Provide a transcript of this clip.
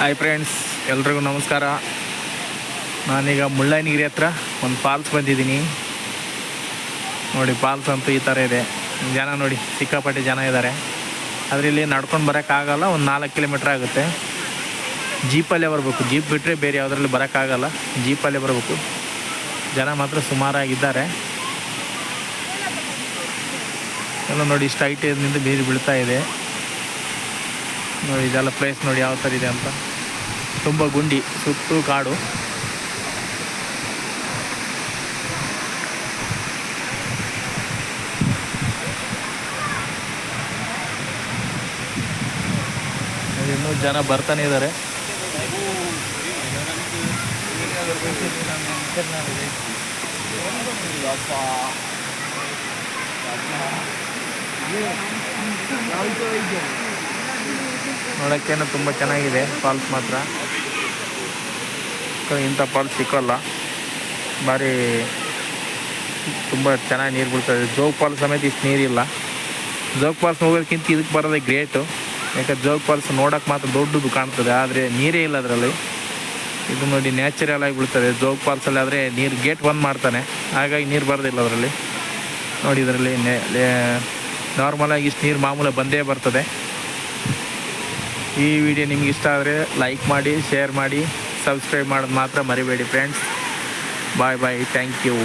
Hi friends, ಎಲ್ರಿಗೂ ನಮಸ್ಕಾರ. ನಾನೀಗ ಮುಳ್ಳಯ್ಯನಗಿರಿ ಹತ್ರ ಒಂದು ಫಾಲ್ಸ್ ಬಂದಿದ್ದೀನಿ. ನೋಡಿ, ಫಾಲ್ಸ್ ಅಂತೂ ಈ ಥರ ಇದೆ. ಜನ ನೋಡಿ, ಸಿಕ್ಕಾಪಟ್ಟೆ ಜನ ಇದ್ದಾರೆ. ಆದರೆ ಇಲ್ಲಿ ನಡ್ಕೊಂಡು ಬರೋಕ್ಕಾಗಲ್ಲ. ಒಂದು 4 ಕಿಲೋಮೀಟ್ರ್ ಆಗುತ್ತೆ. ಜೀಪಲ್ಲೇ ಬರಬೇಕು. ಜೀಪ್ ಬಿಟ್ಟರೆ ಬೇರೆ ಯಾವುದ್ರಲ್ಲಿ ಬರೋಕ್ಕಾಗಲ್ಲ. ಜೀಪಲ್ಲೇ ಬರಬೇಕು. ಜನ ಮಾತ್ರ ಸುಮಾರಾಗಿದ್ದಾರೆ. ಎಲ್ಲ ನೋಡಿ, ಇಷ್ಟು ಹೈಟಿಂದ ನೀರು ಬೀಳ್ತಾ ಇದೆ. ನೋಡಿ, ಇದೆಲ್ಲ ಪ್ಲೇಸ್ ನೋಡಿ ಯಾವ ಥರ ಇದೆ ಅಂತ. ತುಂಬ ಗುಂಡಿ, ಸುತ್ತು ಕಾಡು. ಇನ್ನೂ ಜನ ಬರ್ತಾನೆ ಇದ್ದಾರೆ. ನೋಡೋಕ್ಕೇನು ತುಂಬ ಚೆನ್ನಾಗಿದೆ ಫಾಲ್ಸ್ ಮಾತ್ರ. ಇಂಥ ಫಾಲ್ಸ್ ಸಿಕ್ಕೋಲ್ಲ. ಭಾರಿ ತುಂಬ ಚೆನ್ನಾಗಿ ನೀರು ಬೀಳ್ತದೆ. ಜೋಗ್ ಫಾಲ್ಸ್ ಸಮೇತ ಇಷ್ಟು ನೀರಿಲ್ಲ. ಜೋಗ್ ಫಾಲ್ಸ್ ಹೋಗೋದಕ್ಕಿಂತ ಇದಕ್ಕೆ ಬರೋದೇ ಗ್ರೇಟು. ಯಾಕಂದ್ರೆ ಜೋಗ್ ಫಾಲ್ಸ್ ನೋಡೋಕೆ ಮಾತ್ರ ದೊಡ್ಡದು ಕಾಣ್ತದೆ, ಆದರೆ ನೀರೇ ಇಲ್ಲ ಅದರಲ್ಲಿ. ಇದು ನೋಡಿ, ನ್ಯಾಚುರಲ್ ಆಗಿ ಬೀಳ್ತದೆ. ಜೋಗ್ ಫಾಲ್ಸಲ್ಲಿ ಆದರೆ ನೀರು ಗೇಟ್ ಬಂದ್ ಮಾಡ್ತಾನೆ, ಹಾಗಾಗಿ ನೀರು ಬರೋದಿಲ್ಲ ಅದರಲ್ಲಿ. ನೋಡಿ, ಇದರಲ್ಲಿ ನಾರ್ಮಲಾಗಿ ಇಷ್ಟು ನೀರು ಮಾಮೂಲಾಗಿ ಬಂದೇ ಬರ್ತದೆ. ಈ ವಿಡಿಯೋ ನಿಮ್ಗೆ ಇಷ್ಟ ಆದರೆ ಲೈಕ್ ಮಾಡಿ, ಶೇರ್ ಮಾಡಿ, ಸಬ್ಸ್ಕ್ರೈಬ್ ಮಾಡೋದು ಮಾತ್ರ ಮರಿಬೇಡಿ friends. Bye bye, thank you.